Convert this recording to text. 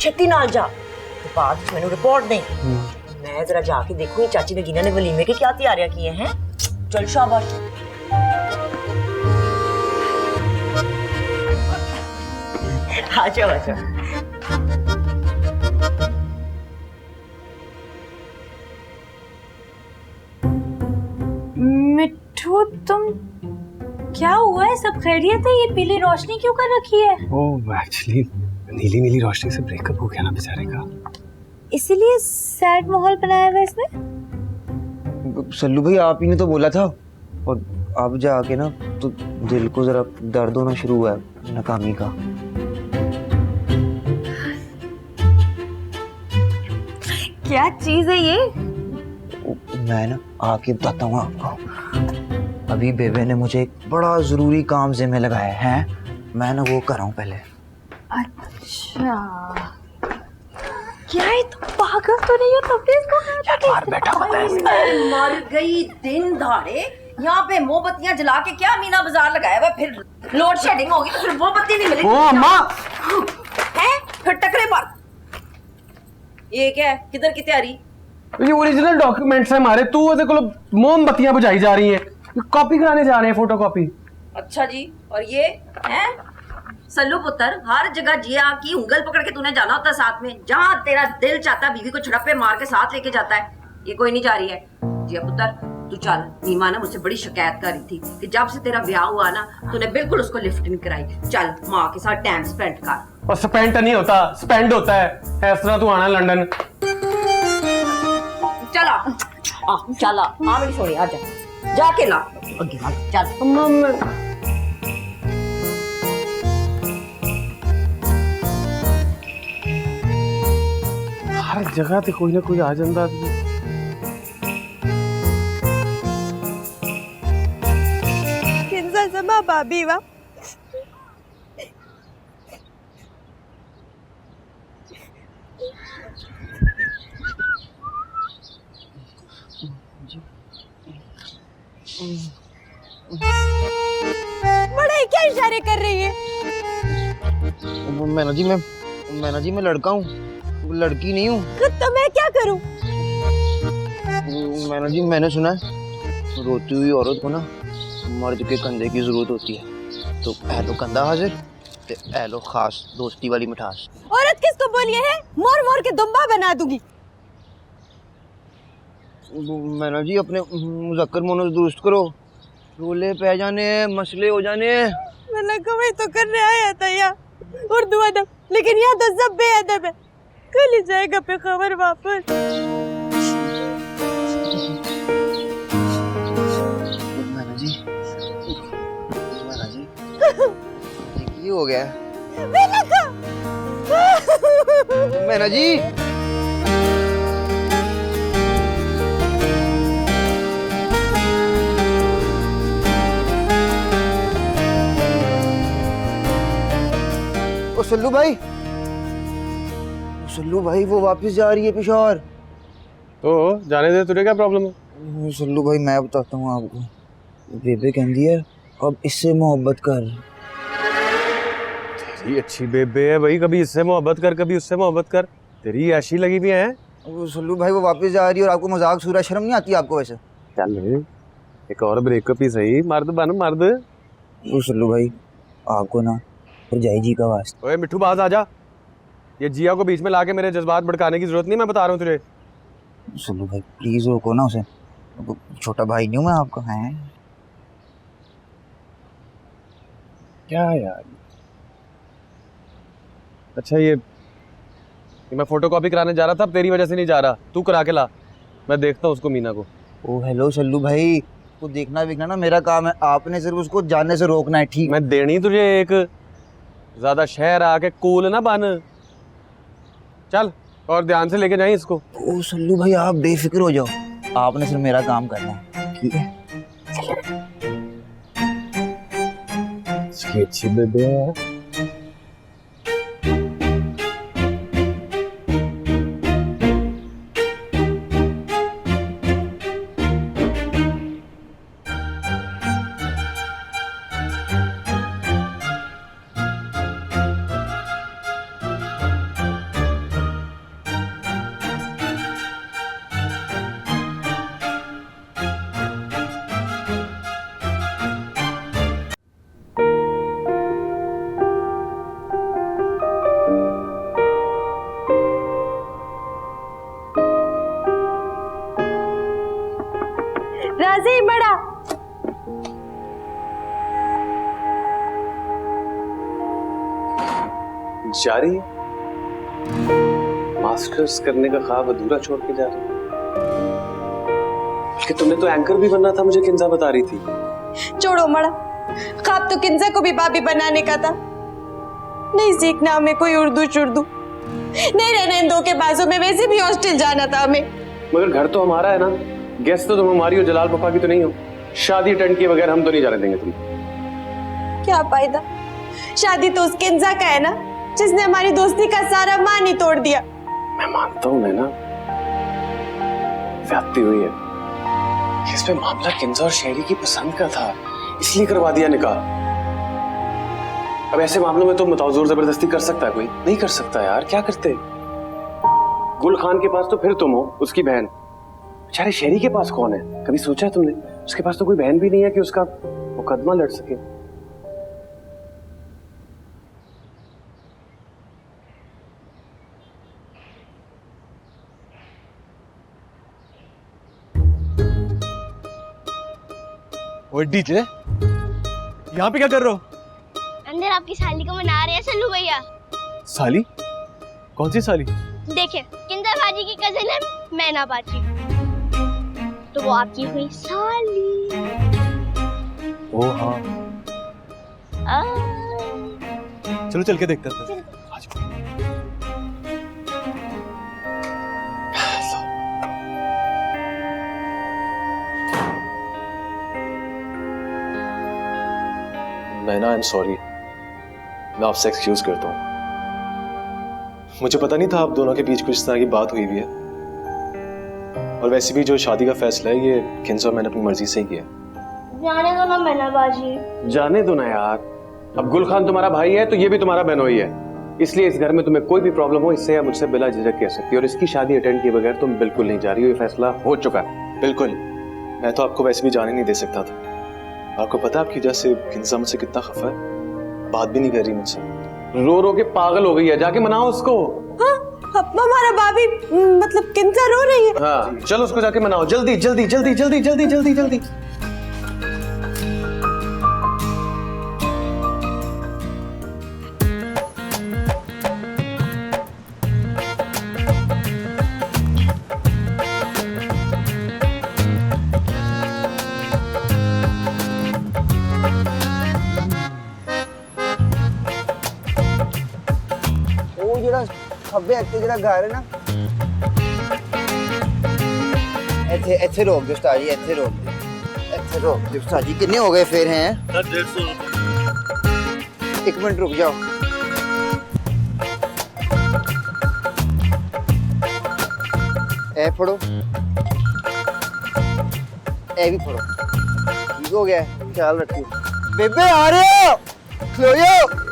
छेती नाल जा ते बाद च मैनू रिपोर्ट दे। मैं जरा जाके देखूं चाची नगीना ने वलीमे की क्या तैयारियां की हैं। चल शाबाश। आ जाओ आ जाओ। मिट्ठू तुम, क्या हुआ है? सब खैरियत है? ये पीली रोशनी क्यों कर रखी है? ओह एक्चुअली नीली नीली रोशनी से ब्रेकअप हो गया ना बेचारे का, इसीलिए सैड माहौल बनाया हुआ है इसमें। सल्लू भाई आप ही ने तो बोला था, और अब जाके ना तो दिल को जरा दर्द होना शुरू हुआ है नाकामी का। क्या चीज है ये? मैं ना आके बताता हूँ आपको। अभी बेबे ने मुझे एक बड़ा जरूरी काम जिम्मे लगाया है, मैं ना वो कर रहा हूँ पहले। अच्छा, क्या है? तुम पागल तो नहीं हो? तुमने इसको बाहर बैठा पता है। मर गई दिन दहाड़े। यहाँ पे मोमबत्तियां जला के क्या मीना बाजार लगाया हुआ, फिर लोड शेडिंग होगी तो फिर मोमबत्ती नहीं मिलेगी। ओ अम्मा हैं? फिर टकरे मार। ये क्या है? किधर की तैयारी? ये ओरिजिनल डॉक्यूमेंट्स है हमारे, तू ऐसे को मोमबत्तियां बुझाई जा रही हैं, कॉपी कराने जा रहे हैं, फोटो कॉपी। अच्छा जी, और ये हैं? सल्लू पुत्र, हर जगह जिया की उंगल पकड़ के तूने जाना होता है साथ में, जहाँ तेरा दिल चाहता है बीवी को छड़प्पे मार के साथ लेके जाता है। ये कोई नहीं जा रही है। जिया पुत्र तू चल। नीमा ने मुझसे बड़ी शिकायत कर रही थी कि जब से तेरा ब्याह हुआ ना तूने बिल्कुल उसको लिफ्ट नहीं कराई। चल माँ के साथ टाइम स्पेंड कर। और स्पेंड नहीं होता, स्पेंड होता है। इस तरह तू आना लंदन। चला चला आ मेरी सोनी, आ जा, जाके ला अगे चल। हर जगह ते कोई ना कोई आ जाता। किंजा समा भाभी वा। बड़े क्या इशारे कर रही है? मैना जी मैं लड़का हूँ, लड़की नहीं हूँ। तो मैं क्या करूं? मैना जी मैंने सुना है रोती हुई औरत को ना मर्द के कंधे की जरूरत होती है, तो एलो कंधा हाजिर ते एलो खास दोस्ती वाली मिठास। औरत किसको बोलिए है? मोर मोर के दुम्बा बना दूंगी। मैना जी अपने मुज़क्कर मोनस दुरुस्त करो, रोले पै जाने मसले हो जाने। मैंने कभी तो करने आया था यहाँ उर्दू अदब, लेकिन यहाँ तो सब बेअदब है। कल ही जाएगा पे खबर वापस। मैना जी ये हो गया मैना जी। ओ सल्लू भाई वो वापस जा रही है पेशावर। तो जाने दे, तुझे क्या प्रॉब्लम है? सल्लू भाई मैं बताता हूँ आपको, बेबे कहती है अब इससे मोहब्बत कर। तेरी अच्छी बेबे है भाई, कभी इससे मोहब्बत कर कभी उससे मोहब्बत कर, तेरी ऐसी लगी हुई है। वो सल्लू भाई वो वापस जा रही है और आपको मजाक सूरा शर्म नहीं आती आपको वैसे? चल एक और ब्रेकअप ही सही, मर्द बन मर्द। वो सल्लू भाई आपको ना जाई जी का वास्ता। ओए मिट्ठू बाज आजा, ये जिया को बीच में लाके मेरे जज्बात भड़काने की जरूरत नहीं, मैं बता रहा हूँ तुझे। सल्लू भाई प्लीज रोको ना उसे, छोटा भाई नहीं हूँ मैं आपका। है क्या यार। अच्छा ये मैं फोटो कॉपी कराने जा रहा था, अब तेरी वजह से नहीं जा रहा, तू करा के ला, मैं देखता हूँ उसको मीना को। ओ हेलो सल्लू भाई, को देखना विकना ना मेरा काम है, आपने सिर्फ उसको जाने से रोकना है, ठीक? मैं देनी तुझे एक, ज्यादा शहर आके कूल ना बन। चल और ध्यान से लेके जाए इसको। ओ सल्लू भाई आप बेफिक्र हो जाओ, आपने सिर्फ मेरा काम करना है, ठीक है? इसकी अच्छी बेबे है। जा रही है, मास्टर्स करने का ख्वाब अधूरा छोड़ के जा रही है। बल्कि तुमने तो एंकर भी बनना था, मुझे किंजा बता रही थी। छोड़ो मड़ा, ख्वाब तो किंजा को भी भाभी बनाने का था। नहीं सीखना हमें कोई उर्दू शुर्दू, नहीं रहना इन दो के बाजू में, वैसे भी हॉस्टल जाना था हमें। मगर घर तो हमारा है ना, गेस्ट तो तुम हमारी हो, जलाल पापा की तो नहीं हो। शादी अटेंड किए बगैर हम तो नहीं जाने देंगे तुम। क्या फायदा, शादी तो उस किंजा का है ना जिसने हमारी दोस्ती का सारा मान ही तोड़ दिया। मैं मानता हूं मैं ना ज्यादती हुई है, इसमें मामला किंजा और शेरी की पसंद का था, इसलिए करवा दिया निकाह। अब ऐसे मामलों में तो बताओ जोर जबरदस्ती कर सकता है कोई? नहीं कर सकता यार, क्या करते। गुल खान के पास तो फिर तुम हो, उसकी बहन। बेचारे शेरी के पास कौन है? कभी सोचा है तुमने? उसके पास तो कोई बहन भी नहीं है कि उसका मुकदमा लड़ सके। ओए डीजे, यहाँ पे क्या कर रहे हो? अंदर आपकी साली को मना रहे हैं सल्लू भैया। साली? कौन सी साली? देखिए, किंजा बाजी की कजिन है मैना बाजी, तो वो आपकी हुई साली। ओ हाँ, आ, चलो चल के देखते हैं। आज नैना, आई एम सॉरी, मैं आपसे एक्सक्यूज करता हूँ। मुझे पता नहीं था आप दोनों के बीच कुछ इस तरह की बात हुई भी है। और वैसे भी जो शादी का फैसला है ये किंजा और मैंने अपनी मर्जी से ही किया। जाने दो ना मैना बाजी। जाने दो ना यार, अब गुल खान तुम्हारा भाई है तो ये भी तुम्हारा बहनोई है, इसलिए इस घर में तुम्हें कोई भी प्रॉब्लम हो इससे या मुझसे बिला झिझक कह सकती है। और इसकी शादी अटेंड किए बगैर तुम बिल्कुल नहीं जा रही हो, ये फैसला हो चुका है। बिल्कुल, मैं तो आपको वैसे भी जाने नहीं दे सकता था। आपको पता है आपकी वजह से किंजा मुझसे कितना खफा है, बात भी नहीं कर रही मुझसे। रो रो के पागल हो गई है, जाके मनाओ उसको। हाँ, अब हमारा भाभी मतलब किंजा रो रही है। हाँ चलो उसको जाके मनाओ, जल्दी जल्दी जल्दी जल्दी जल्दी जल्दी जल्दी। ਉਹ ਜਿਹੜਾ ਖੱਬੇ ਹੱਥੇ ਜਿਹੜਾ ਘਰ ਹੈ ਨਾ, ਇੱਥੇ ਇੱਥੇ ਰੋਕ ਦਿਓ ਉਸਤਾਦ ਜੀ, ਇੱਥੇ ਰੋਕ ਦਿਓ, ਇੱਥੇ ਰੋਕ ਦਿਓ ਉਸਤਾਦ ਜੀ। ਕਿੰਨੇ ਹੋ ਗਏ ਫਿਰ हैं? 150। एक मिनट रुक जाओ। ए फड़ो, ए भी फड़ो। ठीक हो गया, ख्याल रखियो। बेबे आ रहे हो, खलो जाओ।